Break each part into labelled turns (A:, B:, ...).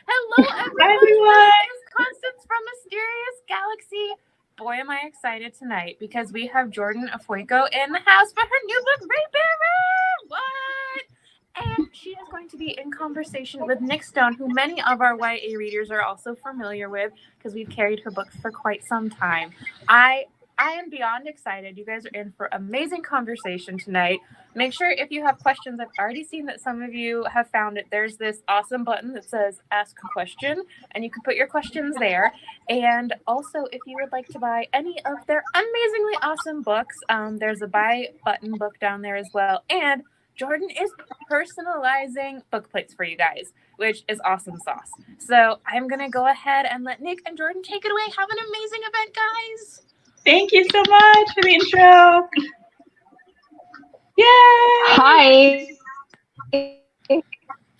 A: Hello,
B: Hi,
A: everyone.
B: everyone.
A: This is Constance from Mysterious Galaxy. Boy, am I excited tonight because we have Jordan Ifueko in the house for her new book, Raybearer. What? And she is going to be in conversation with Nic Stone, who many of our YA readers are also familiar with because we've carried her books for quite some time. I am beyond excited. You guys are in for amazing conversation tonight. Make sure if you have questions, I've already seen that some of you have found it. There's this awesome button that says ask a question, and you can put your questions there. And also, if you would like to buy any of their amazingly awesome books, there's a buy button book down there as well. And Jordan is personalizing book plates for you guys, which is awesome sauce. So I'm going to go ahead and let Nic and Jordan take it away. Have an amazing event, guys.
B: Thank you so much for the intro. Yay!
C: Hi.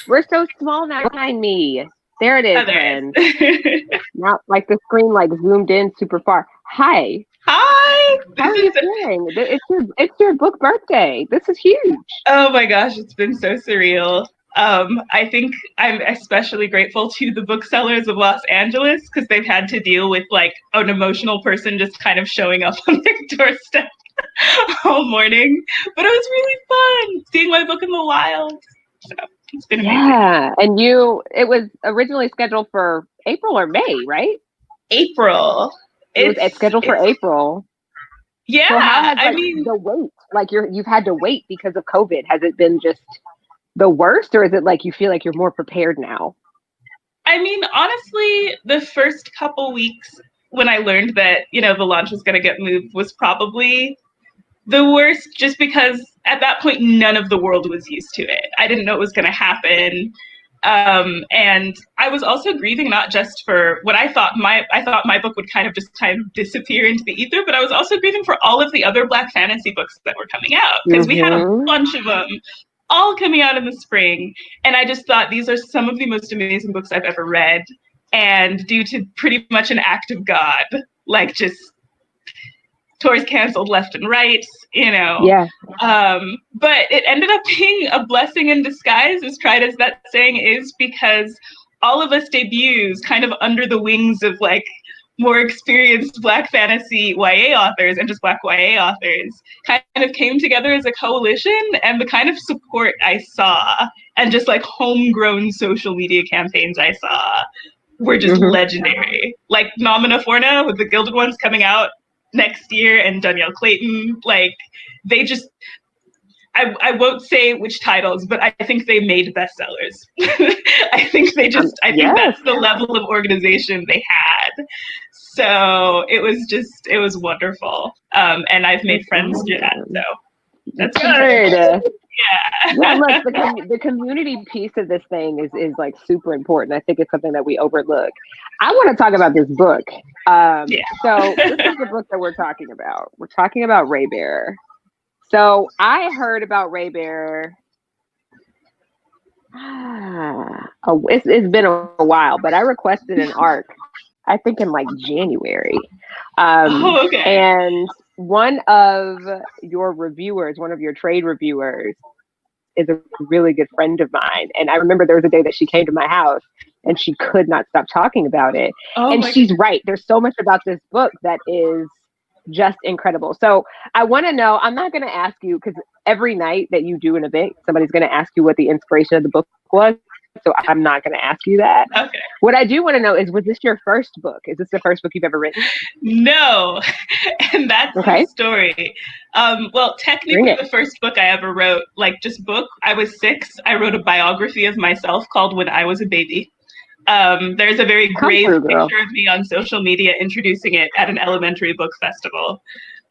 C: We're so small now behind me. There it is, friends. Not like the screen like zoomed in super far. Hi.
B: Hi.
C: How are you doing? It's your book birthday. This is huge.
B: Oh my gosh, it's been so surreal. I think I'm especially grateful to the booksellers of Los Angeles because they've had to deal with like an emotional person just kind of showing up on their doorstep all morning. But it was really fun seeing my book in the wild. So it's been amazing.
C: Yeah, and it was originally scheduled for April or May, right?
B: April.
C: It's scheduled for April.
B: Yeah,
C: so how has the wait? Like you've had to wait because of COVID. Has it been just the worst, or is it like you feel like you're more prepared now?
B: I mean, honestly, the first couple weeks when I learned that, the launch was going to get moved was probably the worst, just because at that point, none of the world was used to it. I didn't know it was going to happen. And I was also grieving not just for what I thought my book would kind of disappear into the ether, but I was also grieving for all of the other Black fantasy books that were coming out because we had a bunch of them all coming out in the spring. And I just thought these are some of the most amazing books I've ever read. And due to pretty much an act of God, like just tours canceled left and right,
C: Yeah.
B: But it ended up being a blessing in disguise, as tried as that saying is, because all of us debuts kind of under the wings of like more experienced Black fantasy YA authors and just Black YA authors kind of came together as a coalition, and the kind of support I saw and just like homegrown social media campaigns I saw were just legendary. Like Nomina Forna with the Gilded Ones coming out next year and Danielle Clayton, like they just, I won't say which titles, but I think they made bestsellers. I think think that's the level of organization they had. So it was wonderful. And I've made friends through that. So that's
C: good.
B: Yeah.
C: Well, look, the community piece of this thing is like super important. I think it's something that we overlook. I want to talk about this book. So this is the book that we're talking about. We're talking about Raybearer. So I heard about Raybearer. It's been a while, but I requested an ARC, I think in like January. And one of your reviewers, one of your trade reviewers, is a really good friend of mine. And I remember there was a day that she came to my house and she could not stop talking about it. And she's right. There's so much about this book that is just incredible. So I want to know, I'm not going to ask you, because every night that you do an event, somebody's going to ask you what the inspiration of the book was. So I'm not going to ask you that.
B: Okay.
C: What I do want to know is, was this your first book? Is this the first book you've ever written?
B: No. And that's the story. Well, technically the first book I ever wrote, like just book, I was 6. I wrote a biography of myself called When I Was a Baby. There's a very grave picture of me on social media introducing it at an elementary book festival.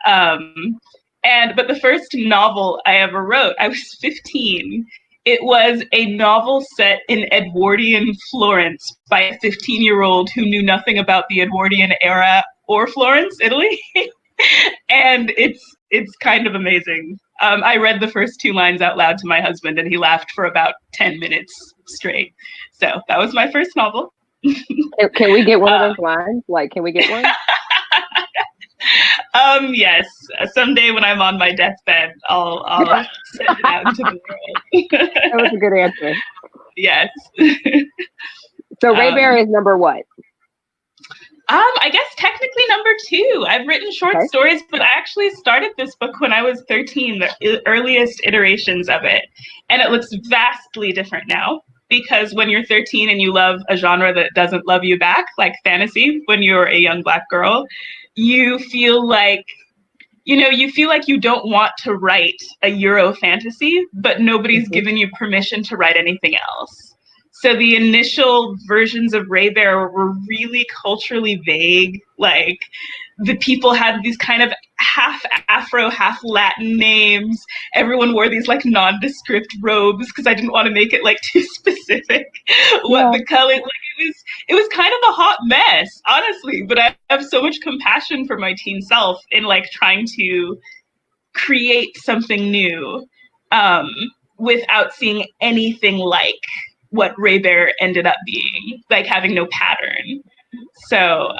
B: But the first novel I ever wrote, I was 15. It was a novel set in Edwardian Florence by a 15-year-old who knew nothing about the Edwardian era or Florence, Italy. And it's kind of amazing. I read the first 2 lines out loud to my husband and he laughed for about 10 minutes straight. So that was my first novel.
C: Can we get one of those lines? Like, can we get one?
B: Yes. Someday when I'm on my deathbed, I'll send it out into the world.
C: That was a good answer.
B: Yes.
C: So Raybearer is number what?
B: I guess technically number 2. I've written short stories, but I actually started this book when I was 13, the earliest iterations of it. And it looks vastly different now, because when you're 13 and you love a genre that doesn't love you back, like fantasy, when you're a young Black girl, you feel like, you don't want to write a Euro fantasy, but nobody's given you permission to write anything else. So the initial versions of Raybearer were really culturally vague. Like, the people had these kind of half Afro, half Latin names. Everyone wore these like nondescript robes because I didn't want to make it like too specific what the color. Like, it was kind of a hot mess, honestly. But I have so much compassion for my teen self in like trying to create something new without seeing anything like what Raybearer ended up being, like having no pattern. So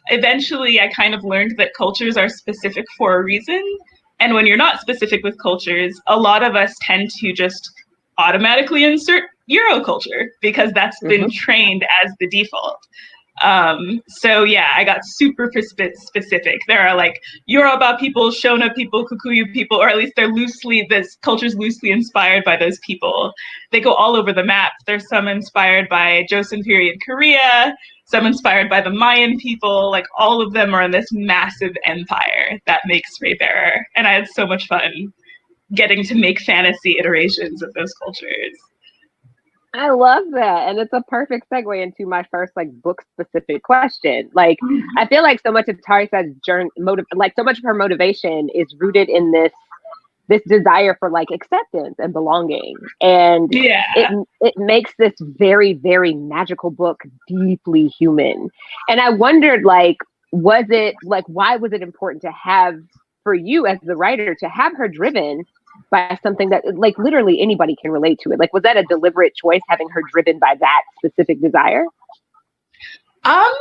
B: eventually I kind of learned that cultures are specific for a reason. And when you're not specific with cultures, a lot of us tend to just automatically insert Euro culture because that's been trained as the default. I got super specific. There are like Yoruba people, Shona people, Kikuyu people, or at least this culture's loosely inspired by those people. They go all over the map. There's some inspired by Joseon period Korea, some inspired by the Mayan people. Like, all of them are in this massive empire that makes Raybearer. And I had so much fun getting to make fantasy iterations of those cultures.
C: I love that. And it's a perfect segue into my first like book specific question. Like, I feel like so much of Tarisai's journey, so much of her motivation is rooted in this desire for like acceptance and belonging. And it makes this very, very magical book deeply human. And I wondered, like, why was it important to have, for you as the writer, to have her driven by something that like literally anybody can relate to it? Like, was that a deliberate choice, having her driven by that specific desire?
B: I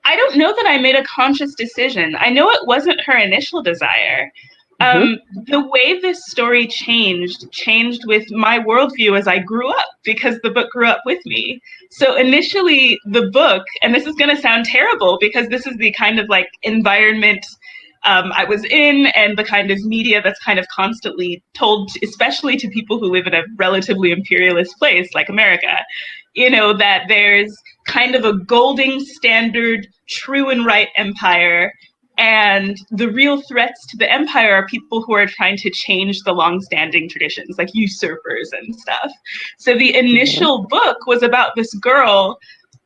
B: don't know that I made a conscious decision. I know it wasn't her initial desire. The way this story changed with my worldview as I grew up, because the book grew up with me. So initially the book, and this is going to sound terrible because this is the kind of like environment I was in, and the kind of media that's kind of constantly told, especially to people who live in a relatively imperialist place like America, that there's kind of a golden standard, true and right empire. And the real threats to the empire are people who are trying to change the long-standing traditions, like usurpers and stuff. So the initial book was about this girl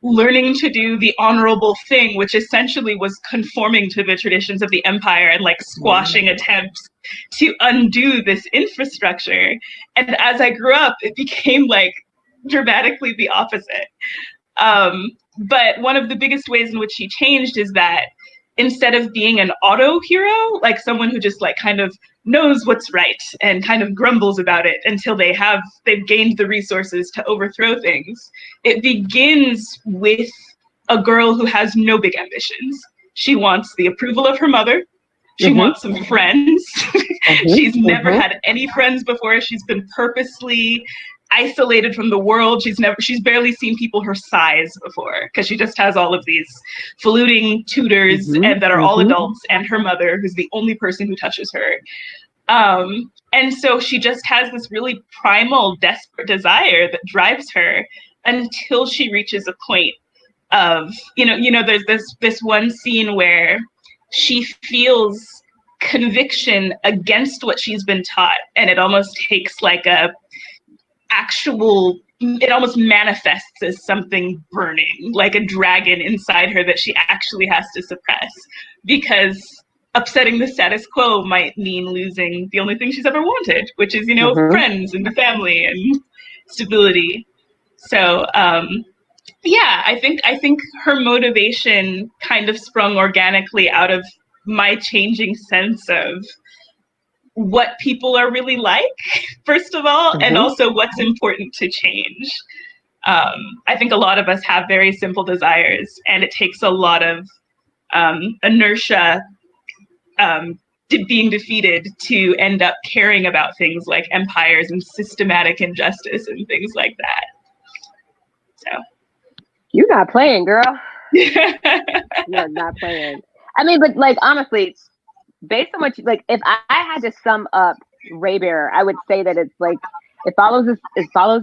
B: learning to do the honorable thing, which essentially was conforming to the traditions of the empire and like squashing attempts to undo this infrastructure. And as I grew up, it became like dramatically the opposite. But one of the biggest ways in which she changed is that instead of being an auto hero, like someone who just like kind of knows what's right and kind of grumbles about it until they've gained the resources to overthrow things, it begins with a girl who has no big ambitions. She wants the approval of her mother. She wants some friends. She's never had any friends before. She's been purposely isolated from the world. She's barely seen people her size before, because she just has all of these fluting tutors and that are all adults, and her mother, who's the only person who touches her. And so she just has this really primal, desperate desire that drives her until she reaches a point of, there's this one scene where she feels conviction against what she's been taught, and it almost takes like it almost manifests as something burning, like a dragon inside her that she actually has to suppress, because upsetting the status quo might mean losing the only thing she's ever wanted, which is, friends and family and stability. So, I think her motivation kind of sprung organically out of my changing sense of what people are really like, first of all, and also what's important to change. I think a lot of us have very simple desires, and it takes a lot of inertia being defeated to end up caring about things like empires and systematic injustice and things like that. So
C: You're not playing, girl. You're not playing. I mean, but like, honestly, based on what you, like, if I had to sum up Raybearer, I would say that it's like, it follows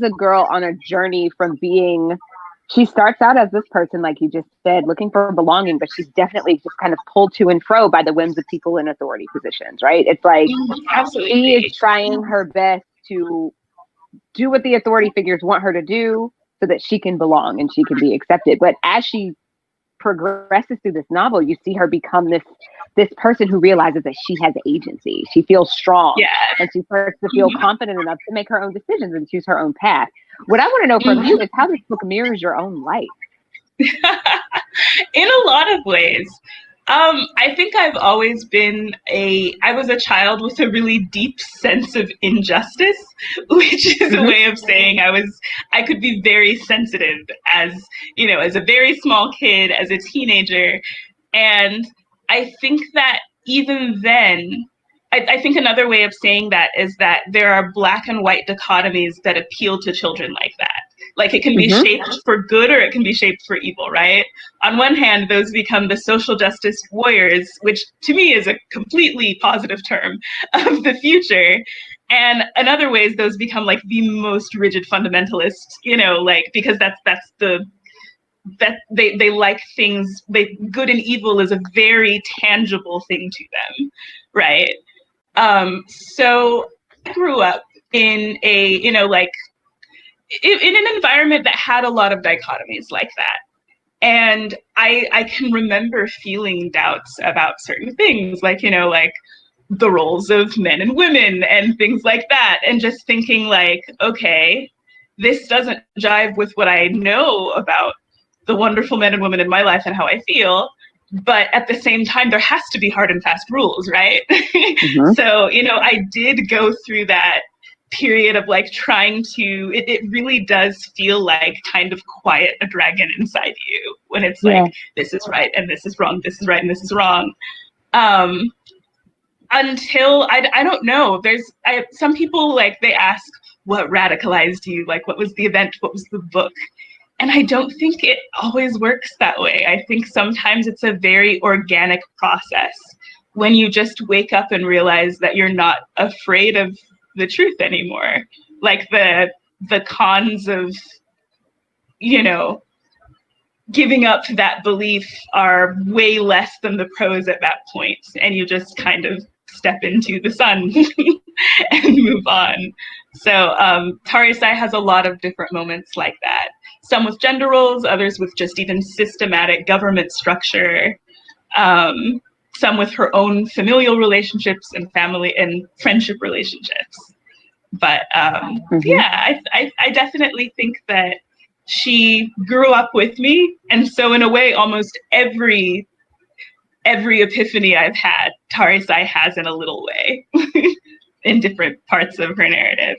C: a girl on a journey from being, she starts out as this person, like you just said, looking for belonging, but she's definitely just kind of pulled to and fro by the whims of people in authority positions, right? It's like,
B: Absolutely.
C: she is trying her best to do what the authority figures want her to do so that she can belong and she can be accepted. But as she progresses through this novel, you see her become this person who realizes that she has agency. She feels strong, and she starts to feel confident enough to make her own decisions and choose her own path. What I want to know from you is how this book mirrors your own life.
B: In a lot of ways. I think I've always been I was a child with a really deep sense of injustice, which is a way of saying I could be very sensitive as a very small kid, as a teenager. And I think that even then, I think another way of saying that is that there are black and white dichotomies that appeal to children like that. Like, it can be shaped for good or it can be shaped for evil, right? On one hand, those become the social justice warriors, which to me is a completely positive term of the future. And in other ways, those become like the most rigid fundamentalists, because they like things, good and evil is a very tangible thing to them, right? So I grew up in in an environment that had a lot of dichotomies like that. And I can remember feeling doubts about certain things, like the roles of men and women and things like that. And just thinking like, okay, this doesn't jive with what I know about the wonderful men and women in my life and how I feel. But at the same time, there has to be hard and fast rules, right? So, I did go through that period of like trying to, it really does feel like kind of quiet a dragon inside you when it's like, this is right and this is wrong, this is right and this is wrong. Until, I don't know, some people like, they ask what radicalized you, like what was the event, what was the book? And I don't think it always works that way. I think sometimes it's a very organic process when you just wake up and realize that you're not afraid of the truth anymore. Like the cons of, giving up that belief are way less than the pros at that point. And you just kind of step into the sun and move on. So Tarisai has a lot of different moments like that. Some with gender roles, others with just even systematic government structure. Some with her own familial relationships and family and friendship relationships. But I definitely think that she grew up with me. And so in a way, almost every epiphany I've had, Tarisai has in a little way in different parts of her narrative.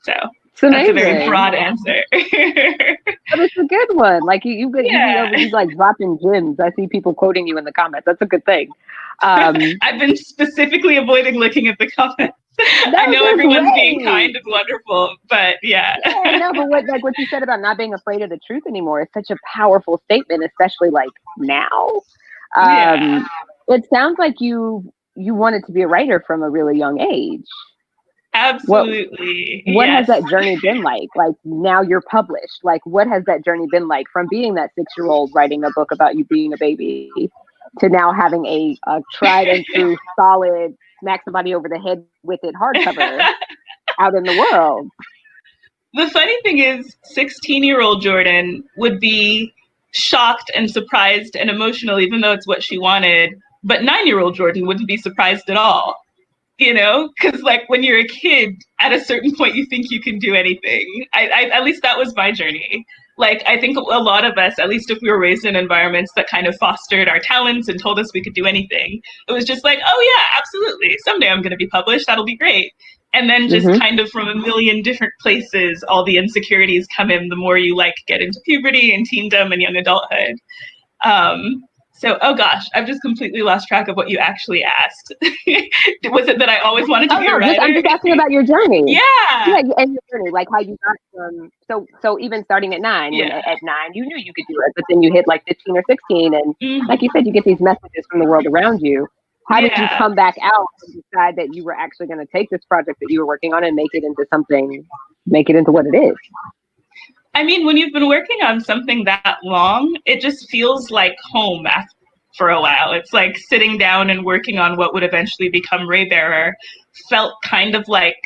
B: So that's a very broad answer.
C: But it's a good one. Like you like dropping gems. I see people quoting you in the comments. That's a good thing.
B: I've been specifically avoiding looking at the comments. I know everyone's being kind and wonderful, but yeah.
C: No, but what you said about not being afraid of the truth anymore is such a powerful statement, especially like now. It sounds like you wanted to be a writer from a really young age.
B: Absolutely.
C: What has that journey been like? Like now you're published. Like what has that journey been like from being that 6-year-old writing a book about you being a baby to now having a tried and true solid smack somebody over the head with it hardcover out in the world?
B: The funny thing is 16-year-old Jordan would be shocked and surprised and emotional, even though it's what she wanted. But 9-year-old Jordan wouldn't be surprised at all. Because like when you're a kid, at a certain point, you think you can do anything. I at least that was my journey. Like, I think a lot of us, at least if we were raised in environments that kind of fostered our talents and told us we could do anything, it was just like, oh yeah, absolutely. Someday I'm going to be published. That'll be great. And then just kind of from a million different places, all the insecurities come in the more you like get into puberty and teendom and young adulthood. So, oh gosh, I've just completely lost track of what you actually asked. Was it that I always wanted to be a writer?
C: I'm just asking about your journey.
B: Yeah,
C: and your journey, like how you got from. So even starting at 9, when at 9 you knew you could do it, but then you hit like 15 or 16, and like you said, you get these messages from the world around you. How did you come back out and decide that you were actually going to take this project that you were working on and make it into what it is?
B: I mean, when you've been working on something that long, it just feels like home for a while. It's like sitting down and working on what would eventually become Raybearer felt kind of like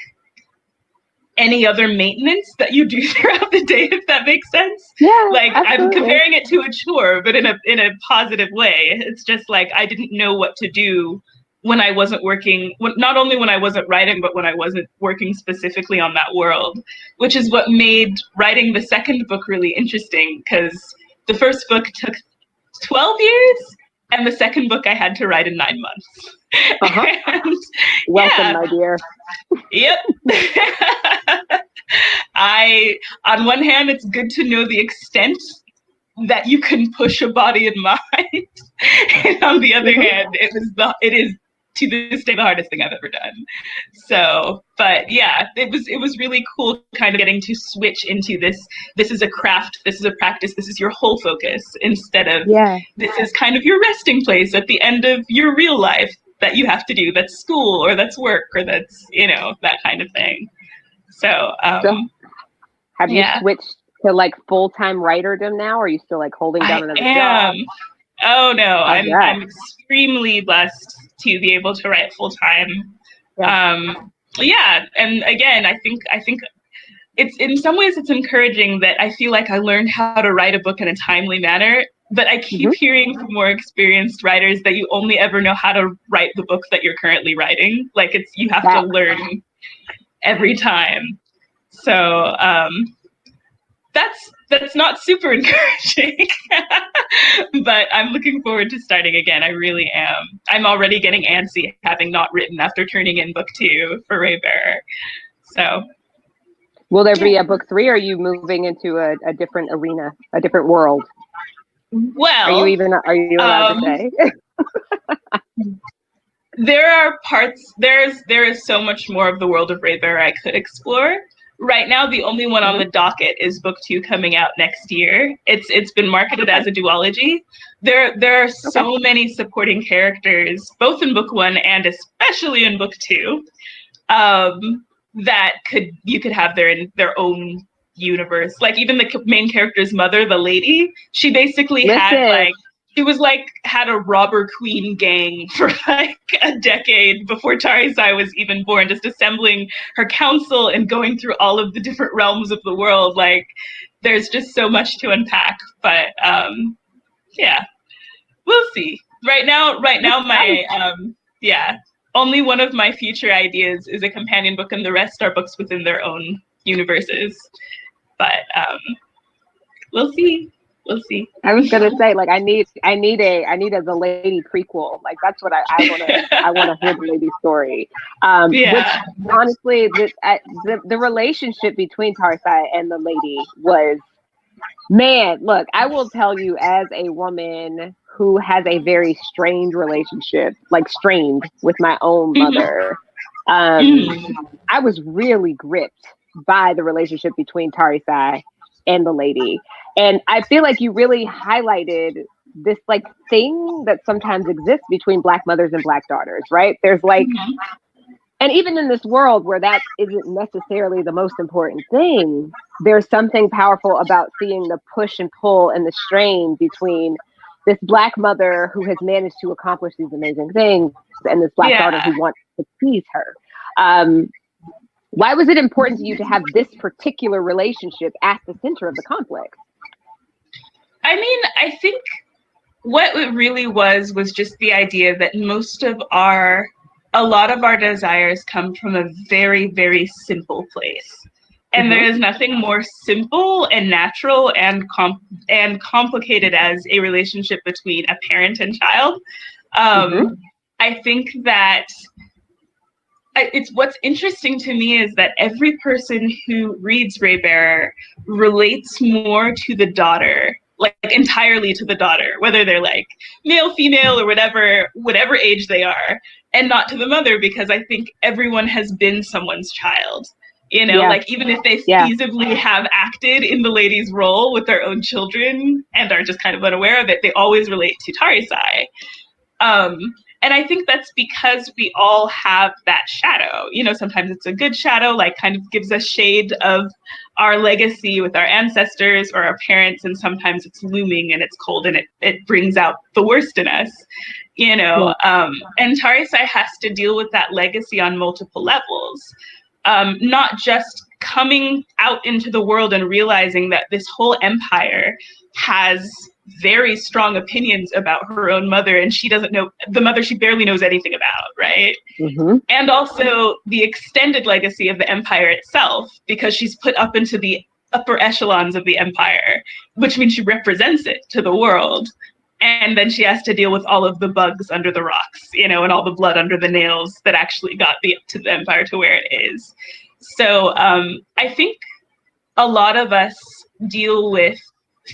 B: any other maintenance that you do throughout the day, if that makes sense.
C: Yeah,
B: like
C: absolutely.
B: I'm comparing it to a chore, but in a positive way. It's just like I didn't know what to do when I wasn't working, not only when I wasn't writing, but when I wasn't working specifically on that world, which is what made writing the second book really interesting, because the first book took 12 years and the second book I had to write in 9 months. And,
C: welcome, my dear.
B: Yep. On one hand, it's good to know the extent that you can push a body and mind. And on the other hand, it is to this day the hardest thing I've ever done. So, but yeah, it was really cool kind of getting to switch into this is a craft, this is a practice, this is your whole focus, instead of this is kind of your resting place at the end of your real life that you have to do, that's school or that's work or that's, that kind of thing. So
C: have you switched to like full-time writerdom now, or are you still like holding down another job?
B: Oh no, I'm extremely blessed to be able to write full-time. And again, I think it's in some ways it's encouraging that I feel like I learned how to write a book in a timely manner, but I keep hearing from more experienced writers that you only ever know how to write the book that you're currently writing. Like you have to learn every time. So that's not super encouraging, but I'm looking forward to starting again. I really am. I'm already getting antsy having not written after turning in book 2 for Raybearer. So,
C: will there be a book 3? Or are you moving into a different arena, a different world?
B: Well,
C: are you allowed to say?
B: There are parts. There is so much more of the world of Raybearer I could explore. Right now, the only one on the docket is book 2 coming out next year. It's been marketed as a duology. There are so many supporting characters, both in book 1 and especially in book 2, that you could have their own universe. Like even the main character's mother, the lady, she basically had a robber queen gang for like a decade before Tarisai was even born, just assembling her council and going through all of the different realms of the world. Like there's just so much to unpack, but we'll see. Right now only one of my future ideas is a companion book and the rest are books within their own universes, but we'll see.
C: I was gonna say, like, I need a The Lady prequel. Like that's what I want to hear the lady story. Which honestly, the relationship between Tarisai and the lady was, man. Look, I will tell you, as a woman who has a very strained relationship, like strained with my own mother, I was really gripped by the relationship between Tarisai and the lady. And I feel like you really highlighted this like thing that sometimes exists between Black mothers and Black daughters, right? There's like, and even in this world where that isn't necessarily the most important thing, there's something powerful about seeing the push and pull and the strain between this Black mother who has managed to accomplish these amazing things and this Black daughter who wants to please her. Why was it important to you to have this particular relationship at the center of the conflict?
B: I mean, I think what it really was just the idea that a lot of our desires come from a very, very simple place. And there is nothing more simple and natural and complicated as a relationship between a parent and child. I think that it's what's interesting to me is that every person who reads Raybearer relates more to the daughter like entirely to the daughter, whether they're like male, female, or whatever age they are, and not to the mother, because I think everyone has been someone's child. Like even if they feasibly have acted in the lady's role with their own children and are just kind of unaware of it, they always relate to Tarisai. And I think that's because we all have that shadow. Sometimes it's a good shadow, like kind of gives us shade of our legacy with our ancestors or our parents, and sometimes it's looming and it's cold and it brings out the worst in us. And Tarisai has to deal with that legacy on multiple levels. Not just coming out into the world and realizing that this whole empire has very strong opinions about her own mother, and she doesn't know the mother she barely knows anything about, right?
C: Mm-hmm.
B: And also the extended legacy of the empire itself, because she's put up into the upper echelons of the empire, which means she represents it to the world. And then she has to deal with all of the bugs under the rocks, and all the blood under the nails that actually got the empire to where it is. So I think a lot of us deal with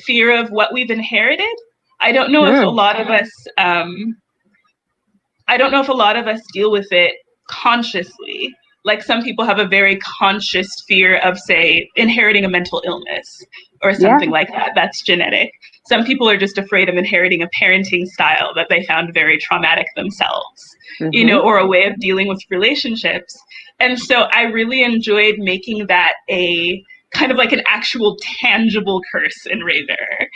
B: fear of what we've inherited. I don't know if a lot of us deal with it consciously. Like some people have a very conscious fear of, say, inheriting a mental illness or something like that. That's genetic. Some people are just afraid of inheriting a parenting style that they found very traumatic themselves, or a way of dealing with relationships. And so I really enjoyed making that a kind of like an actual tangible curse in Raybearer.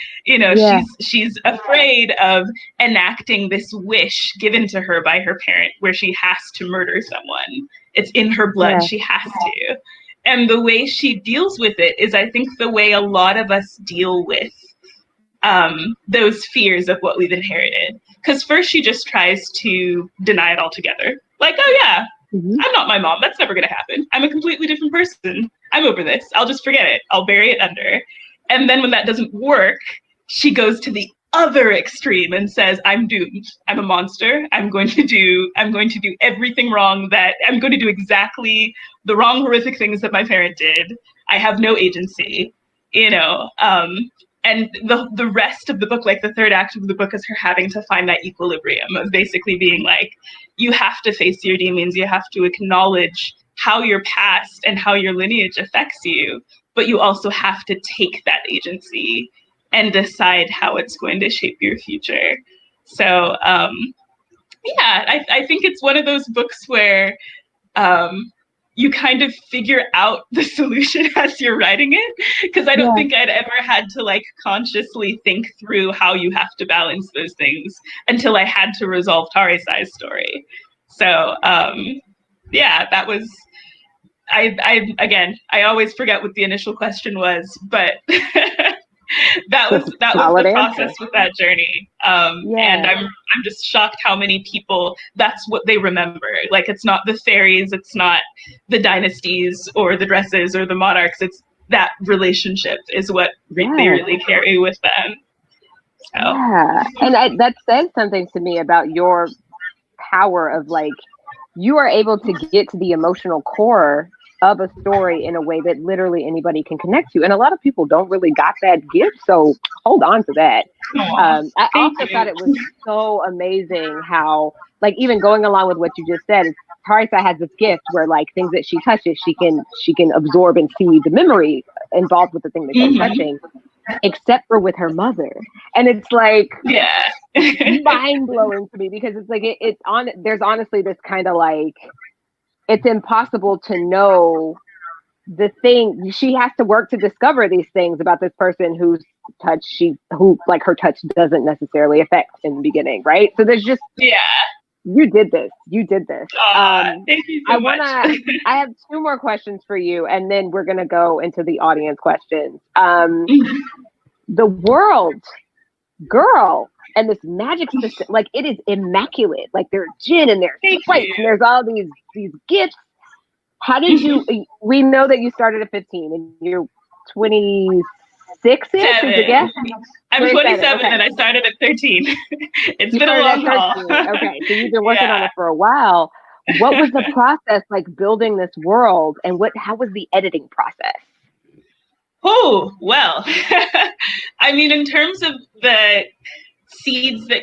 B: She's afraid of enacting this wish given to her by her parent where she has to murder someone. It's in her blood. She has to. And the way she deals with it is, I think, the way a lot of us deal with those fears of what we've inherited. Because first she just tries to deny it altogether. Like, oh yeah, I'm not my mom. That's never going to happen. I'm a completely different person. I'm over this. I'll just forget it. I'll bury it under. And then when that doesn't work, she goes to the other extreme and says, I'm doomed. I'm a monster. I'm going to do everything wrong. I'm going to do exactly the wrong, horrific things that my parent did. I have no agency, and the rest of the book, like the third act of the book, is her having to find that equilibrium of basically being like, you have to face your demons. You have to acknowledge how your past and how your lineage affects you, but you also have to take that agency and decide how it's going to shape your future. So, I think it's one of those books where you kind of figure out the solution as you're writing it, because I don't think I'd ever had to like consciously think through how you have to balance those things until I had to resolve Tarisai's story. So that was, I always forget what the initial question was, but that was the process with that journey. And I'm just shocked how many people, that's what they remember. Like, it's not the fairies, it's not the dynasties or the dresses or the monarchs, it's that relationship is what they really carry with them. So.
C: Yeah, and that says something to me about your power of like, you are able to get to the emotional core of a story in a way that literally anybody can connect to. And a lot of people don't really got that gift. So hold on to that. I also thought it was so amazing how, like, even going along with what you just said, Tarisai has this gift where like things that she touches, she can absorb and see the memory involved with the thing that she's touching, except for with her mother. And it's like mind blowing to me, because it's like there's honestly this kind of like, it's impossible to know the thing. She has to work to discover these things about this person whose touch her touch doesn't necessarily affect in the beginning, right? So there's just you did this.
B: Thank you so much.
C: I have two more questions for you, and then we're gonna go into the audience questions. The world, girl, and this magic system, like, it is immaculate. Like, there's gin and there's spice and there's all these gifts. How did you? We know that you started at 15 and you're 26 ish.
B: I'm 27 and I started at 13. It's been a long haul.
C: Okay, so you've been working on it for a while. What was the process like building this world, and how was the editing process?
B: Oh, well, I mean, in terms of the seeds that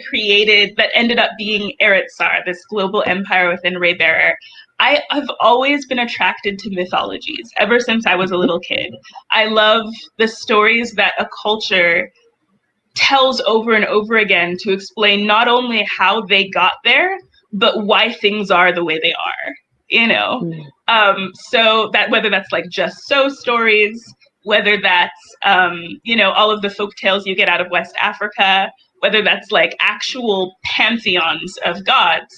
B: ended up being Eretzar, this global empire within Raybearer, I have always been attracted to mythologies ever since I was a little kid. I love the stories that a culture tells over and over again to explain not only how they got there, but why things are the way they are, you know? So that whether that's like just so stories, whether that's, all of the folk tales you get out of West Africa, whether that's like actual pantheons of gods,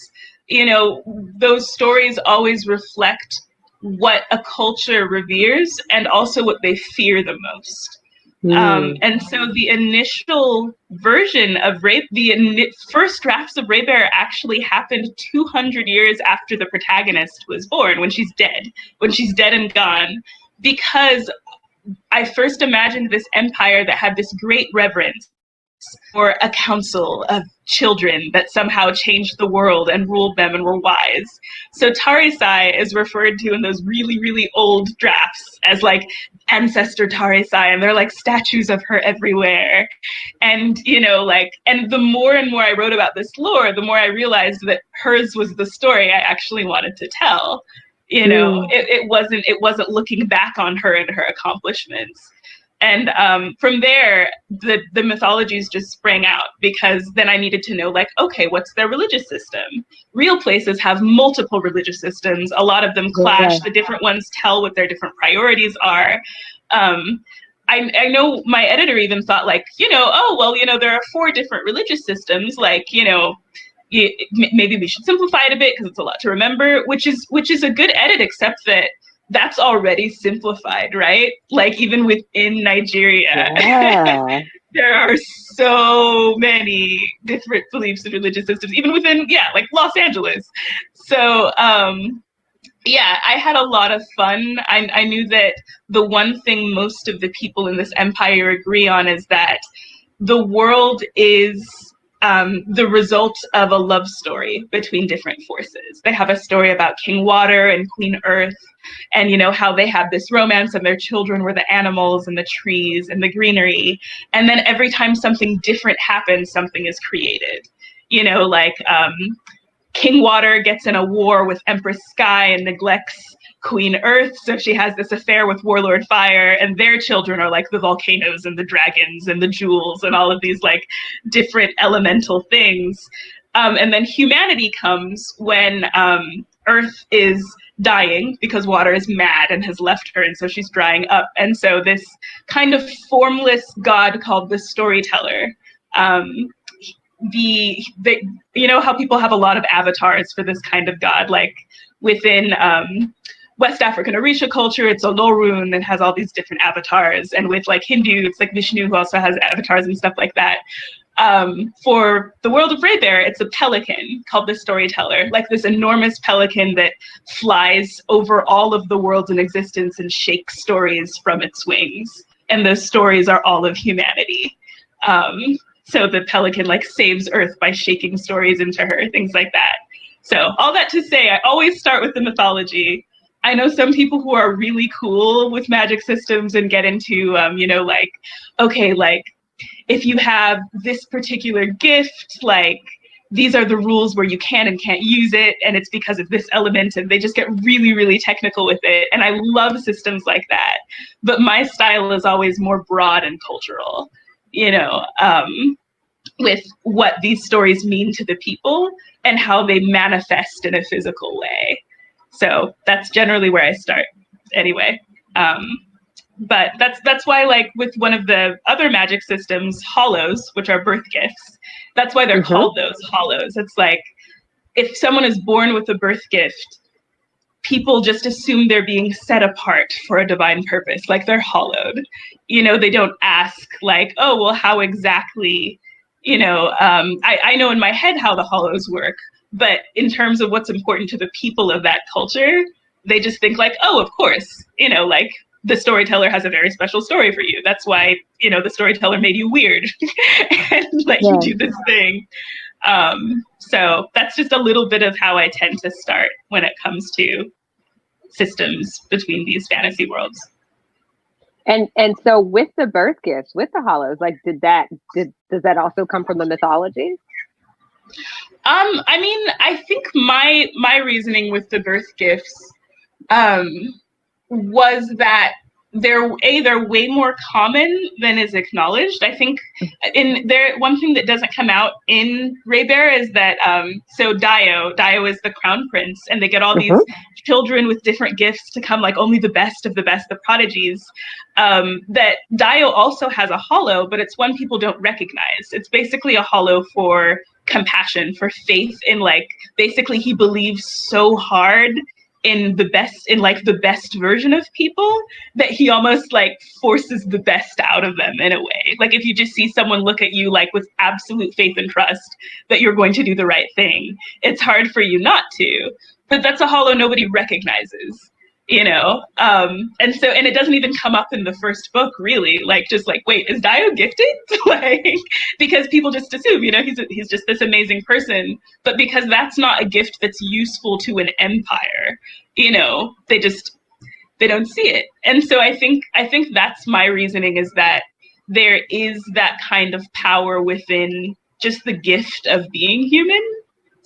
B: those stories always reflect what a culture reveres and also what they fear the most. And so the initial version of the first drafts of Raybearer actually happened 200 years after the protagonist was born, when she's dead and gone, because I first imagined this empire that had this great reverence for a council of children that somehow changed the world and ruled them and were wise. So Tarisai is referred to in those really, really old drafts as like ancestor Tarisai, and they're like statues of her everywhere. And, and the more and more I wrote about this lore, the more I realized that hers was the story I actually wanted to tell. It wasn't looking back on her and her accomplishments. And from there, the mythologies just sprang out, because then I needed to know, like, okay, what's their religious system? Real places have multiple religious systems. A lot of them clash. Yeah. The different ones tell what their different priorities are. I know my editor even thought, like, there are 4 different religious systems. Like, maybe we should simplify it a bit because it's a lot to remember, which is a good edit, except that that's already simplified, right? Like, even within Nigeria, yeah. There are so many different beliefs and religious systems, even within, like Los Angeles. So, I had a lot of fun. I knew that the one thing most of the people in this empire agree on is that the world is the result of a love story between different forces. They have a story about King Water and Queen Earth, and how they had this romance, and their children were the animals and the trees and the greenery. And then every time something different happens, something is created. King Water gets in a war with Empress Sky and neglects Queen Earth, so she has this affair with Warlord Fire, and their children are like the volcanoes and the dragons and the jewels and all of these like different elemental things. And then humanity comes when Earth is dying because Water is mad and has left her, and so she's drying up. And so this kind of formless god called the Storyteller, how people have a lot of avatars for this kind of god, like within West African Orisha culture, it's Olorun and has all these different avatars. And with like Hindu, it's like Vishnu, who also has avatars and stuff like that. For the world of Raybearer, it's a pelican called the Storyteller, like this enormous pelican that flies over all of the worlds in existence and shakes stories from its wings. And those stories are all of humanity. So the pelican like saves Earth by shaking stories into her, things like that. So all that to say, I always start with the mythology. I know some people who are really cool with magic systems and get into, if you have this particular gift, like these are the rules where you can and can't use it, and it's because of this element, and they just get really, really technical with it. And I love systems like that. But my style is always more broad and cultural, with what these stories mean to the people and how they manifest in a physical way. So that's generally where I start anyway. But that's why, like, with one of the other magic systems, hollows, which are birth gifts, that's why they're called those hollows. It's like, if someone is born with a birth gift, people just assume they're being set apart for a divine purpose, like they're hollowed. They don't ask, like, oh, well, how exactly, I know in my head how the hollows work, but in terms of what's important to the people of that culture, they just think like, oh, of course, like the storyteller has a very special story for you. That's why, the storyteller made you weird and let you do this thing. So that's just a little bit of how I tend to start when it comes to systems between these fantasy worlds.
C: And so with the birth gifts, with the hollows, like does that also come from the mythology?
B: I mean, I think my reasoning with the birth gifts was that they're way more common than is acknowledged. I think one thing that doesn't come out in Raybearer is that so Dio is the crown prince, and they get all these children with different gifts to come, like only the best of the best, the prodigies. That Dio also has a hollow, but it's one people don't recognize. It's basically a hollow for compassion, for faith in, like, basically he believes so hard in the best version of people that he almost like forces the best out of them in a way. Like if you just see someone look at you like with absolute faith and trust that you're going to do the right thing, it's hard for you not to. But that's a hollow nobody recognizes, you know? And it doesn't even come up in the first book, really. Like, just like, wait, is Dio gifted? Like, because people just assume, you know, he's just this amazing person. But because that's not a gift that's useful to an empire, you know, they don't see it. And so I think that's my reasoning, is that there is that kind of power within just the gift of being human.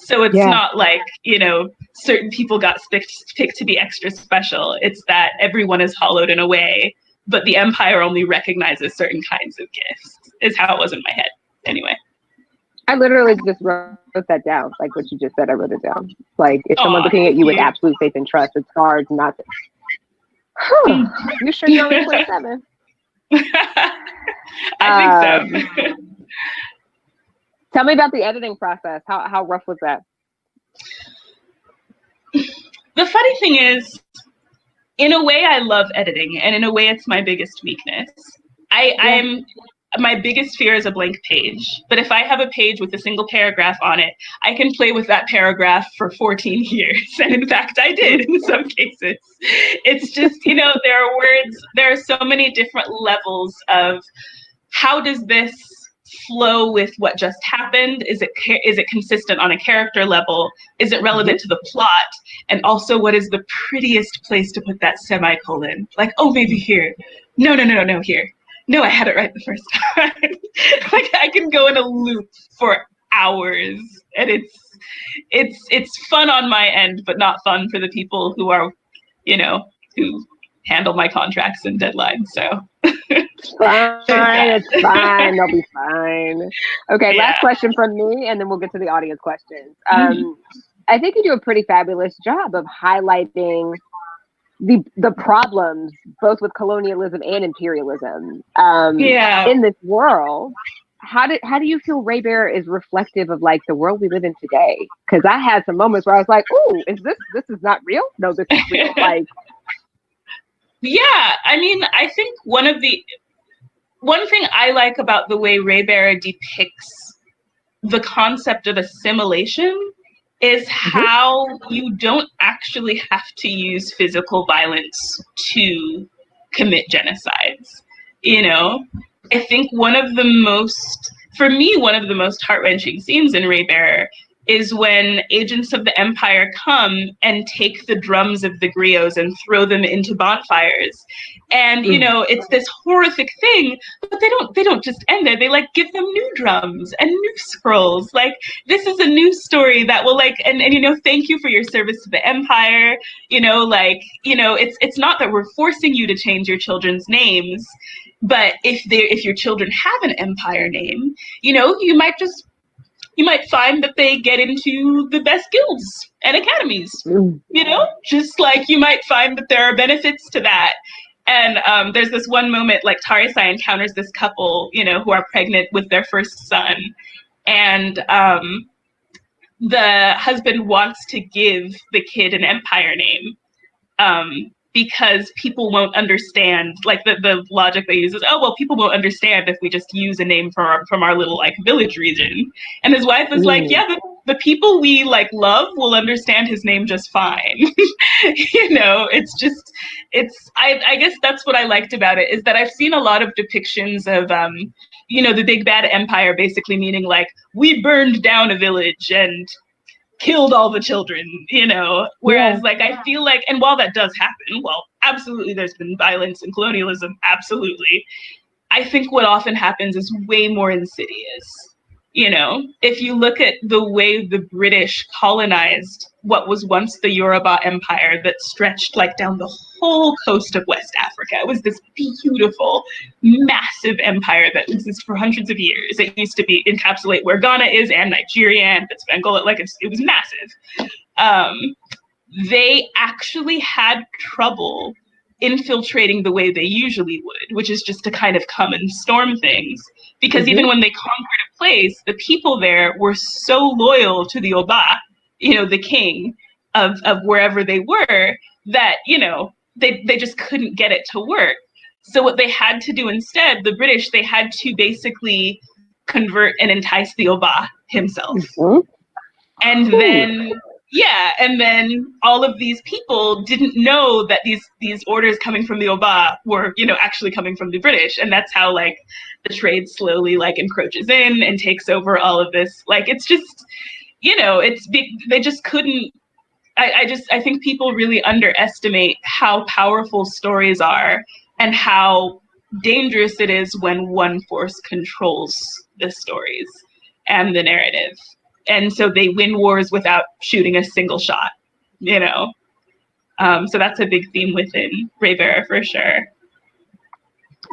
B: So it's not like, you know, certain people got picked to be extra special. It's that everyone is hollowed in a way, but the empire only recognizes certain kinds of gifts, is how it was in my head. Anyway.
C: I literally just wrote that down. Like what you just said, I wrote it down. Like if someone's looking at you with absolute faith and trust, it's hard not to. You sure you're only 27?
B: I think so.
C: Tell me about the editing process. How rough was that?
B: The funny thing is, in a way, I love editing, and in a way, it's my biggest weakness. My biggest fear is a blank page. But if I have a page with a single paragraph on it, I can play with that paragraph for 14 years. And in fact, I did in some cases. It's just, you know, there are so many different levels of how does this flow with what just happened? Is it consistent on a character level? Is it relevant to the plot? And also, what is the prettiest place to put that semicolon? Like, oh, maybe here. No, here. No, I had it right the first time. Like, I can go in a loop for hours, and it's fun on my end, but not fun for the people who are, you know, who handle my contracts and deadlines. So
C: it's fine. They'll be fine. Okay, last question from me, and then we'll get to the audience questions. I think you do a pretty fabulous job of highlighting the problems both with colonialism and imperialism in this world. How do you feel Raybearer is reflective of like the world we live in today? Because I had some moments where I was like, "Ooh, is this is not real? No, this is real." Like,
B: yeah, I mean, I think one thing I like about the way Raybearer depicts the concept of assimilation is how you don't actually have to use physical violence to commit genocides. You know, I think one of the most heart-wrenching scenes in Raybearer is when agents of the Empire come and take the drums of the griots and throw them into bonfires. And, you know, it's this horrific thing, but they don't just end there. They like give them new drums and new scrolls. Like, this is a new story that will like, and you know, thank you for your service to the Empire. You know, like, you know, it's not that we're forcing you to change your children's names, but if your children have an Empire name, you know, you might find that they get into the best guilds and academies, you know, just like you might find that there are benefits to that. And there's this one moment, like Tarisai encounters this couple, you know, who are pregnant with their first son. And the husband wants to give the kid an Empire name because people won't understand, like the logic they use is, oh, well, people won't understand if we just use a name from our little like village region. And his wife was like, yeah, the people we like love will understand his name just fine. You know, I guess that's what I liked about it, is that I've seen a lot of depictions of, you know, the big bad empire basically meaning like, we burned down a village and killed all the children, you know, whereas like I feel like, and while that does happen, well, absolutely there's been violence and colonialism, absolutely. I think what often happens is way more insidious. You know, if you look at the way the British colonized what was once the Yoruba Empire that stretched like down the whole coast of West Africa, it was this beautiful, massive empire that existed for hundreds of years. It used to be encapsulate where Ghana is and Nigeria and bits of Angola, like it was massive. They actually had trouble infiltrating the way they usually would, which is just to kind of come and storm things. Because even when they conquered a place, the people there were so loyal to the Oba, you know, the king of wherever they were, that, you know, they just couldn't get it to work. So what they had to do instead, the British, they had to basically convert and entice the Oba himself. And then and then all of these people didn't know that these orders coming from the Oba were, you know, actually coming from the British. And that's how like the trade slowly like encroaches in and takes over all of this. Like, it's just, you know, they just couldn't, I think people really underestimate how powerful stories are and how dangerous it is when one force controls the stories and the narrative. And so they win wars without shooting a single shot, you know? So that's a big theme within Raybearer for sure.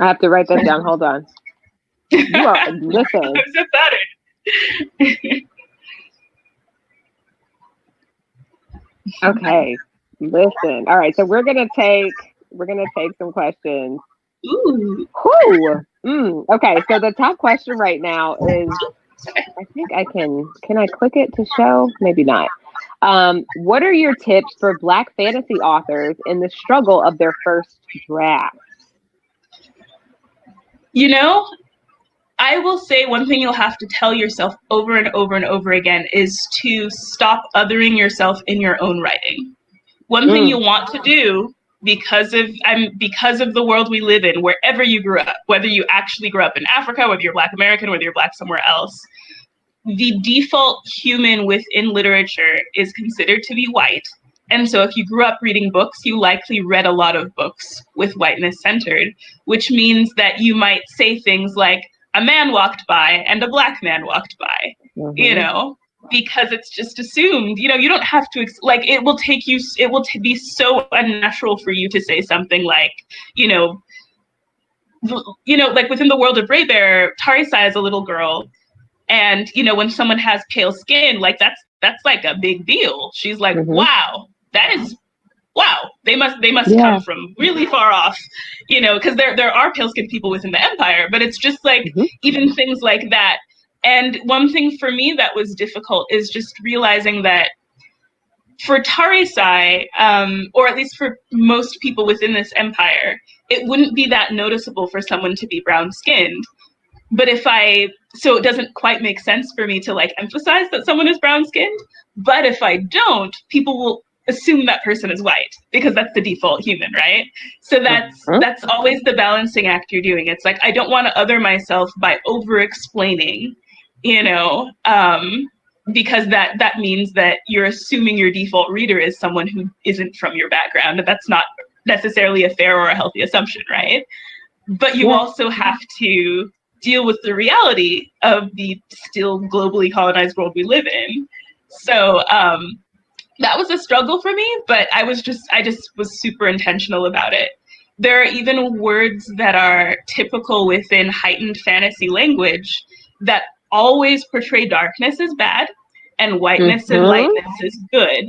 C: I have to write that down. Hold on. You are, listen.
B: I'm so flattered.
C: Okay, listen. All right, so we're gonna take some questions.
B: Ooh.
C: Okay, so the top question right now is, I think can I click it to show? Maybe not. What are your tips for Black fantasy authors in the struggle of their first draft?
B: You know, I will say one thing you'll have to tell yourself over and over and over again is to stop othering yourself in your own writing. One thing you'll want to do, because of the world we live in, wherever you grew up, whether you actually grew up in Africa, whether you're Black American, whether you're Black somewhere else, the default human within literature is considered to be white. And so if you grew up reading books, you likely read a lot of books with whiteness centered, which means that you might say things like, a man walked by and a Black man walked by, you know, because it's just assumed, you know, you don't have to, it will be so unnatural for you to say something like, you know, like within the world of Raybearer, Tarisai is a little girl. And, you know, when someone has pale skin, like that's like a big deal. She's like, wow, they must come from really far off, you know, because there are pale skinned people within the empire, but it's just like even things like that. And one thing for me that was difficult is just realizing that for Tarisai, or at least for most people within this empire, it wouldn't be that noticeable for someone to be brown skinned. But so it doesn't quite make sense for me to like emphasize that someone is brown skinned. But if I don't, people will assume that person is white because that's the default human, right? So that's always the balancing act you're doing. It's like, I don't want to other myself by over explaining, you know, because that means that you're assuming your default reader is someone who isn't from your background. And that's not necessarily a fair or a healthy assumption, right? But you also have to deal with the reality of the still globally colonized world we live in. So that was a struggle for me, but I just was super intentional about it. There are even words that are typical within heightened fantasy language that always portray darkness as bad and whiteness and lightness as good.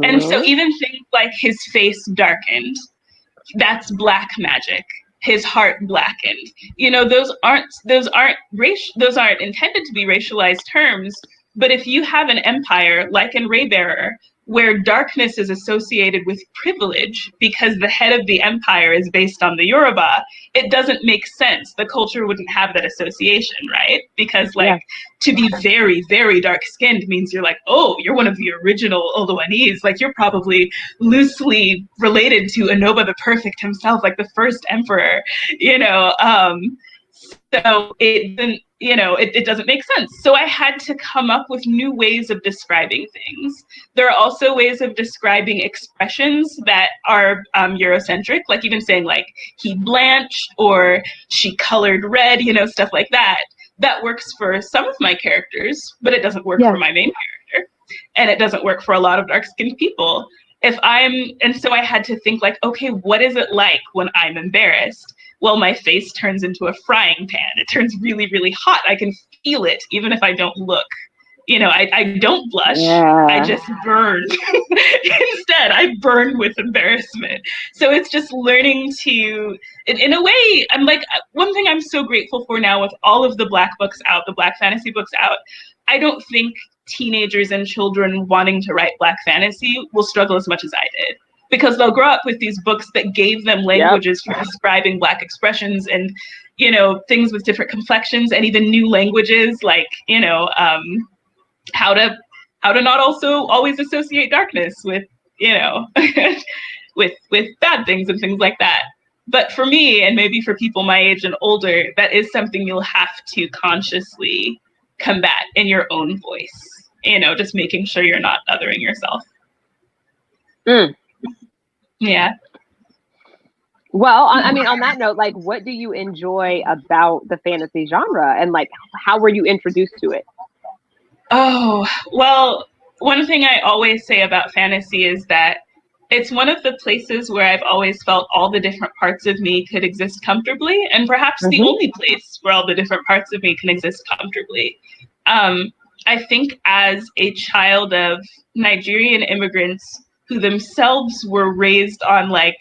B: And so even things like his face darkened, that's Black magic. His heart blackened. You know, those aren't intended to be racialized terms. But if you have an empire like in Raybearer, where darkness is associated with privilege because the head of the empire is based on the Yoruba, it doesn't make sense. The culture wouldn't have that association, right? Because to be very, very dark skinned means you're like, oh, you're one of the original Oluwanese. Like you're probably loosely related to Enoba the Perfect himself, like the first emperor, you know? So it didn't, it doesn't make sense. So I had to come up with new ways of describing things. There are also ways of describing expressions that are Eurocentric, like even saying like he blanched or she colored red, stuff like that. That works for some of my characters, but it doesn't work for my main character. And it doesn't work for a lot of dark-skinned people. And so I had to think like, okay, what is it like when I'm embarrassed? Well, my face turns into a frying pan. It turns really, really hot. I can feel it, even if I don't look. I don't blush.
C: Yeah.
B: I just burn. Instead, I burn with embarrassment. So it's just learning to, in a way, I'm like, one thing I'm so grateful for now with all of the Black books out, the Black fantasy books out, I don't think teenagers and children wanting to write Black fantasy will struggle as much as I did. Because they'll grow up with these books that gave them languages for describing Black expressions and, things with different complexions and even new languages like, how to not also always associate darkness with, with bad things and things like that. But for me, and maybe for people my age and older, that is something you'll have to consciously combat in your own voice, just making sure you're not othering yourself. Yeah.
C: Well, I mean, on that note, like, what do you enjoy about the fantasy genre, and like, how were you introduced to it?
B: Oh, well, one thing I always say about fantasy is that it's one of the places where I've always felt all the different parts of me could exist comfortably, and perhaps the only place where all the different parts of me can exist comfortably. I think as a child of Nigerian immigrants who themselves were raised on like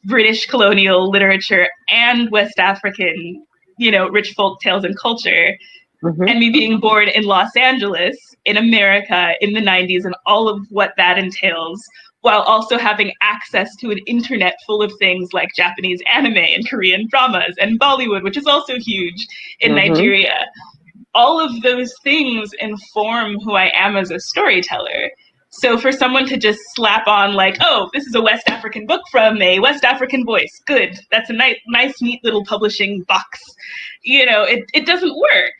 B: British colonial literature and West African, rich folk tales and culture, and me being born in Los Angeles, in America, in the 90s, and all of what that entails, while also having access to an internet full of things like Japanese anime and Korean dramas and Bollywood, which is also huge in Nigeria. All of those things inform who I am as a storyteller. So for someone to just slap on like, oh, this is a West African book from a West African voice. Good. That's a nice, neat little publishing box. It doesn't work.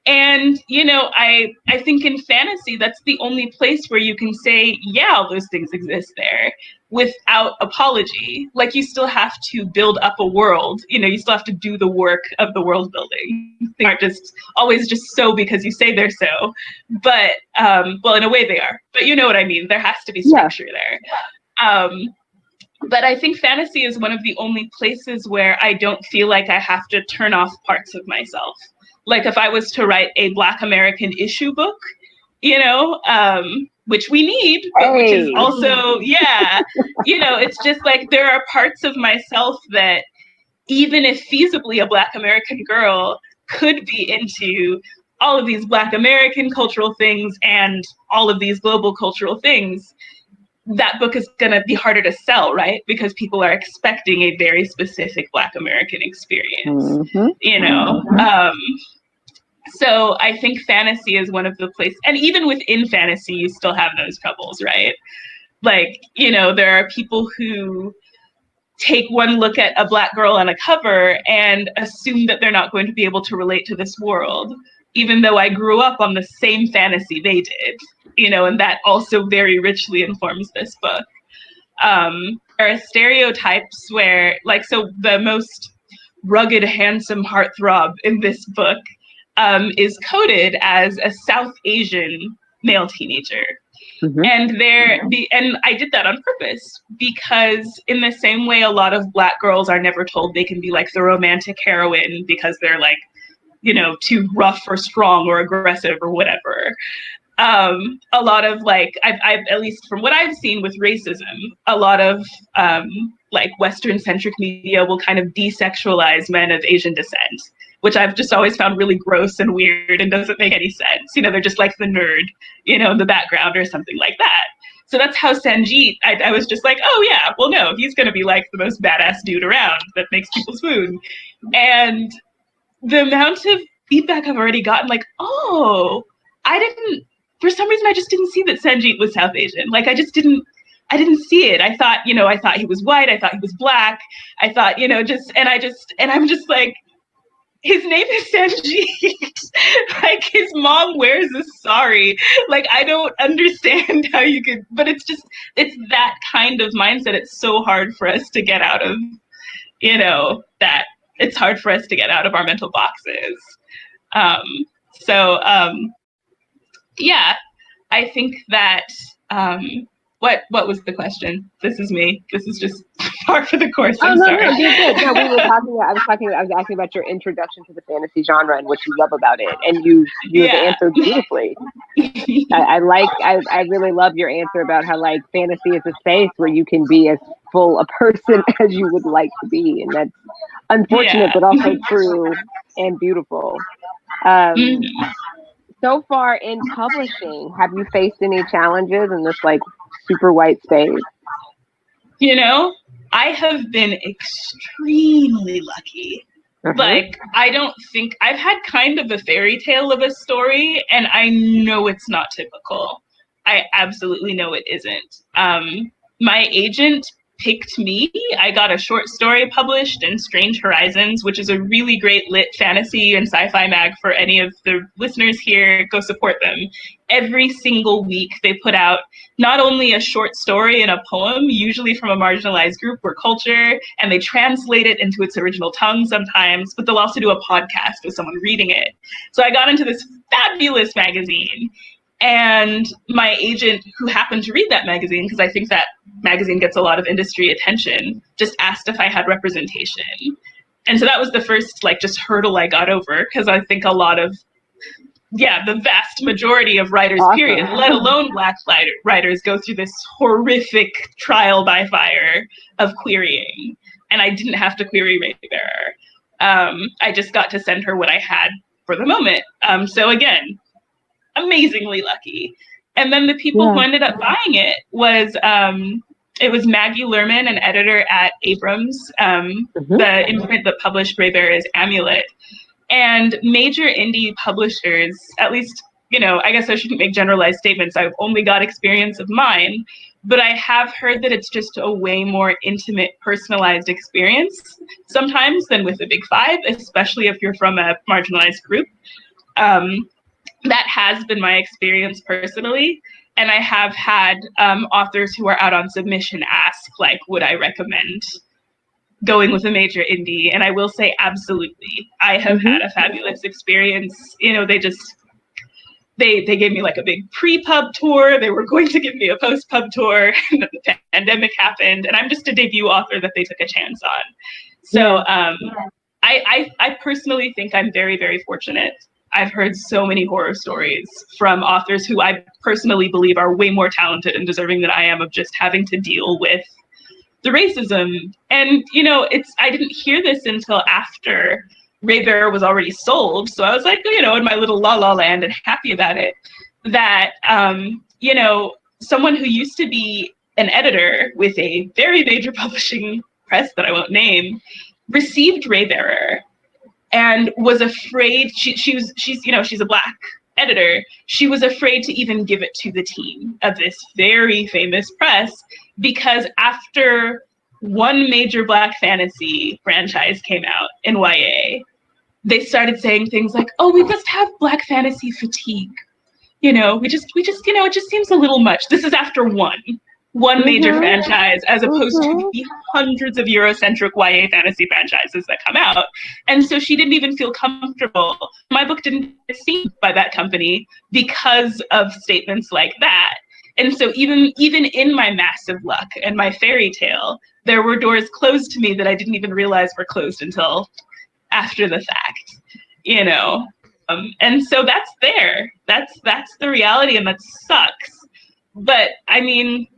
B: And, I think in fantasy, that's the only place where you can say, yeah, all those things exist there without apology. Like you still have to build up a world, you still have to do the work of the world building. They aren't just always just so because you say they're so, but, well, in a way they are, but you know what I mean? There has to be structure there. But I think fantasy is one of the only places where I don't feel like I have to turn off parts of myself. Like if I was to write a Black American issue book, which we need, but which is also, it's just like there are parts of myself that even if feasibly a Black American girl could be into all of these Black American cultural things and all of these global cultural things, that book is going to be harder to sell, right? Because people are expecting a very specific Black American experience, So I think fantasy is one of the places, and even within fantasy, you still have those troubles, right? Like, there are people who take one look at a Black girl on a cover and assume that they're not going to be able to relate to this world, even though I grew up on the same fantasy they did, and that also very richly informs this book. There are stereotypes where, like, so the most rugged, handsome heartthrob in this book is coded as a South Asian male teenager. And and I did that on purpose because in the same way a lot of Black girls are never told they can be like the romantic heroine because they're like, too rough or strong or aggressive or whatever. A lot of like, I've at least from what I've seen with racism, a lot of like Western centric media will kind of desexualize men of Asian descent, which I've just always found really gross and weird and doesn't make any sense. They're just like the nerd, in the background or something like that. So that's how Sanjeet, I was just like, oh yeah, well no, he's going to be like the most badass dude around that makes people swoon. And the amount of feedback I've already gotten, like, oh, for some reason, I just didn't see that Sanjeet was South Asian. Like, I didn't see it. I thought he was white. I thought he was Black. I thought, and I'm just like, his name is Sanjeev. Like, his mom wears a sari. Like, I don't understand how you could, but it's that kind of mindset. It's so hard for us to get out of, that it's hard for us to get out of our mental boxes. Yeah, I think that, what was the question? This is me. This is just par for the course. I'm sorry.
C: No, you're good. No, I was asking about your introduction to the fantasy genre and what you love about it, and you have answered beautifully. I really love your answer about how, like, fantasy is a space where you can be as full a person as you would like to be, and that's unfortunate, but also true and beautiful. So far in publishing, have you faced any challenges in this, like, super white space?
B: I have been extremely lucky. Like, I don't think I've had kind of a fairy tale of a story, and I know it's not typical. I absolutely know it isn't. My agent picked me. I got a short story published in Strange Horizons, which is a really great lit fantasy and sci-fi mag for any of the listeners here. Go support them. Every single week they put out not only a short story and a poem, usually from a marginalized group or culture, and they translate it into its original tongue sometimes, but they'll also do a podcast with someone reading it. So I got into this fabulous magazine. And my agent, who happened to read that magazine, because I think that magazine gets a lot of industry attention, just asked if I had representation. And so that was the first, like, just hurdle I got over, because I think a lot of, the vast majority of writers, period, let alone Black writers, go through this horrific trial by fire of querying. And I didn't have to query Raybearer. I just got to send her what I had for the moment. So again, amazingly lucky. And then the people who ended up buying it was Maggie Lerman, an editor at Abrams, the imprint that published Raybearer's Amulet. And major indie publishers, at least, I guess I shouldn't make generalized statements. I've only got experience of mine, but I have heard that it's just a way more intimate, personalized experience sometimes than with the big five, especially if you're from a marginalized group. That has been my experience personally. And I have had authors who are out on submission ask, like, would I recommend going with a major indie? And I will say, absolutely. I have had a fabulous experience. They gave me like a big pre-pub tour. They were going to give me a post-pub tour. And then the pandemic happened. And I'm just a debut author that they took a chance on. So I personally think I'm very, very fortunate. I've heard so many horror stories from authors who I personally believe are way more talented and deserving than I am of just having to deal with the racism. And, I didn't hear this until after Raybearer was already sold. So I was like, in my little la la land and happy about it, that, someone who used to be an editor with a very major publishing press that I won't name received Raybearer and was afraid. She's a Black editor. She was afraid to even give it to the team of this very famous press, because after one major Black fantasy franchise came out in YA, they started saying things like, "Oh, we must have Black fantasy fatigue. We just, it just seems a little much." This is after one major franchise, as opposed to the hundreds of Eurocentric YA fantasy franchises that come out. And so she didn't even feel comfortable. My book didn't get seen by that company because of statements like that. And so even in my massive luck and my fairy tale, there were doors closed to me that I didn't even realize were closed until after the fact, and so that's there. That's the reality, and that sucks. But I mean,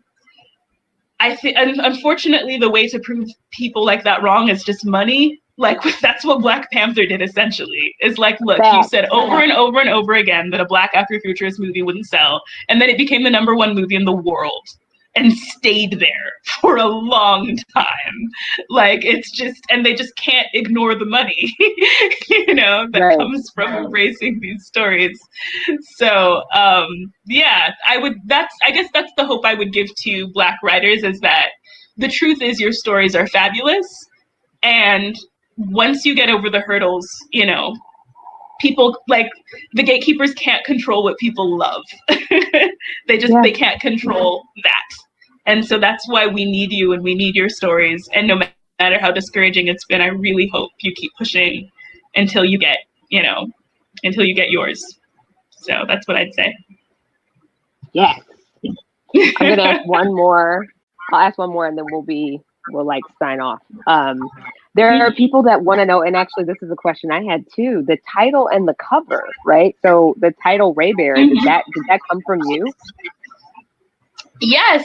B: I think, unfortunately, the way to prove people like that wrong is just money. Like, that's what Black Panther did, essentially. Is like, look, you said over and over and over again that a Black Afrofuturist movie wouldn't sell, and then it became the #1 movie in the world and stayed there for a long time. Like, it's just, and they just can't ignore the money, that comes from embracing these stories. So, I guess that's the hope I would give to Black writers, is that the truth is your stories are fabulous, and once you get over the hurdles, you know, people, like, the gatekeepers can't control what people love. They can't control that. And so that's why we need you and we need your stories. And no matter how discouraging it's been, I really hope you keep pushing until you get, you know, until you get yours. So that's what I'd say.
C: Yes. I'm gonna ask one more. I'll ask one more and then we'll like sign off. There are people that want to know, and actually this is a question I had too, the title and the cover, right? So the title Raybearer, did that come from you?
B: Yes.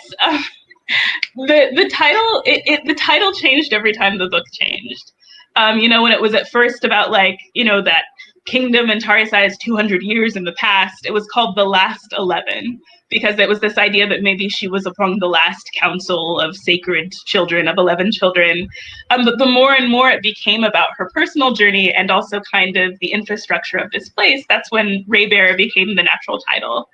B: The title, the title changed every time the book changed. You know, when it was at first about, like, you know, that kingdom and Tarisai is 200 years in the past, it was called The Last 11, because it was this idea that maybe she was among the last council of sacred children, of 11 children. But the more and more it became about her personal journey and also kind of the infrastructure of this place, that's when Raybearer became the natural title.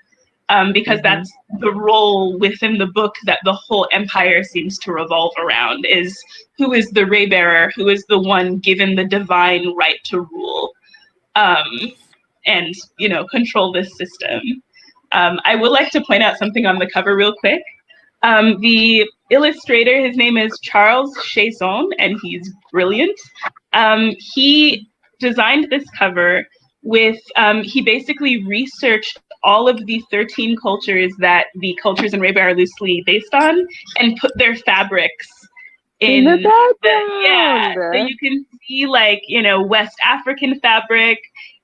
B: Because that's the role within the book that the whole empire seems to revolve around, is who is the Raybearer, who is the one given the divine right to rule and, you know, control this system. I would like to point out something on the cover real quick. The illustrator, his name is Charles Chazon, and he's brilliant. He designed this cover with, he basically researched all of the 13 cultures that the cultures in Raybearer are loosely based on and put their fabrics in the background. So you can see, like, you know, West African fabric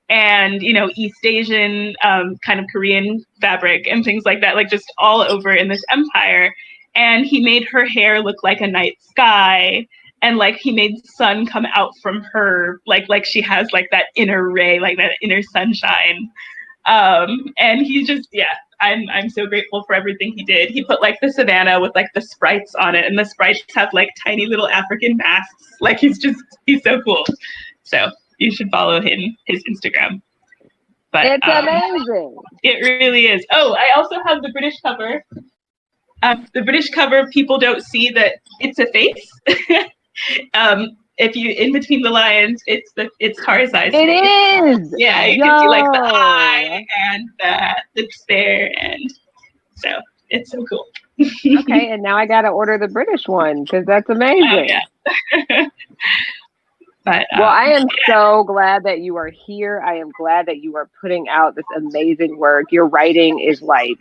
B: and, you know, East Asian kind of Korean fabric and things like that, like just all over in this empire. And he made her hair look like a night sky, and like he made sun come out from her, like she has like that inner ray, like that inner sunshine. And he just, I'm so grateful for everything he did. He put like the savannah with like the sprites on it, and the sprites have like tiny little African masks. Like he's so cool. So you should follow him, his Instagram. But
C: it's amazing.
B: It really is. Oh, I also have the British cover. The British cover, people don't see that it's a face. If you, in between the lines, it's Tarisai's face.
C: It is.
B: Yeah, you can see like the eye and the lips there, and so it's so cool.
C: Okay, and now I gotta order the British one because that's amazing.
B: Yeah. But,
C: well, I am so glad that you are here. I am glad that you are putting out this amazing work. Your writing is like,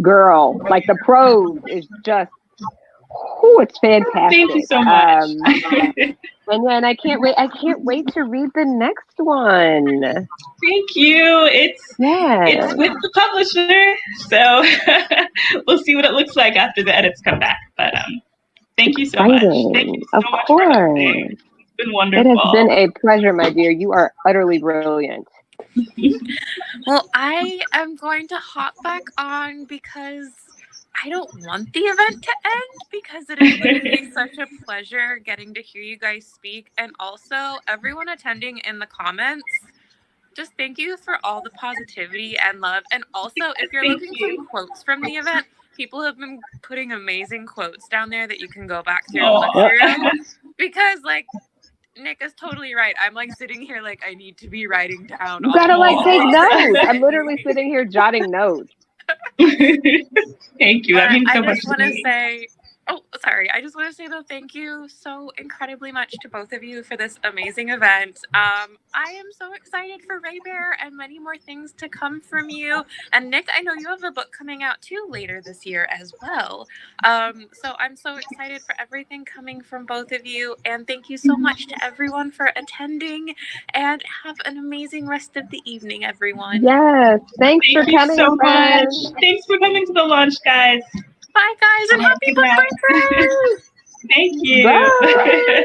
C: girl, like the prose is just, it's fantastic.
B: Thank you so much.
C: And then I can't wait to read the next one.
B: Thank you. It's with the publisher, so we'll see what it looks like after the edits come back. But thank you so much. Thank you so much for everything. It's been wonderful.
C: It has been a pleasure, my dear. You are utterly brilliant.
A: Well, I am going to hop back on because I don't want the event to end, because it is literally such a pleasure getting to hear you guys speak. And also everyone attending in the comments, just thank you for all the positivity and love. And also, if you're looking for quotes from the event, people have been putting amazing quotes down there that you can go back through and look through. Because, like, Nick is totally right. I'm like sitting here like I need to be writing down.
C: You gotta like take notes. I'm literally sitting here jotting notes.
B: Thank you. That means so much.
A: I just want to say, I just want to say though, thank you so incredibly much to both of you for this amazing event. I am so excited for Raybearer and many more things to come from you. And Nick, I know you have a book coming out too later this year as well. So I'm so excited for everything coming from both of you. And thank you so much to everyone for attending, and have an amazing rest of the evening, everyone.
C: Yes. Thank you
B: so much. Thanks for coming to the launch, guys.
A: Bye, guys, and happy book birthday!
B: Thank you.
C: Bye.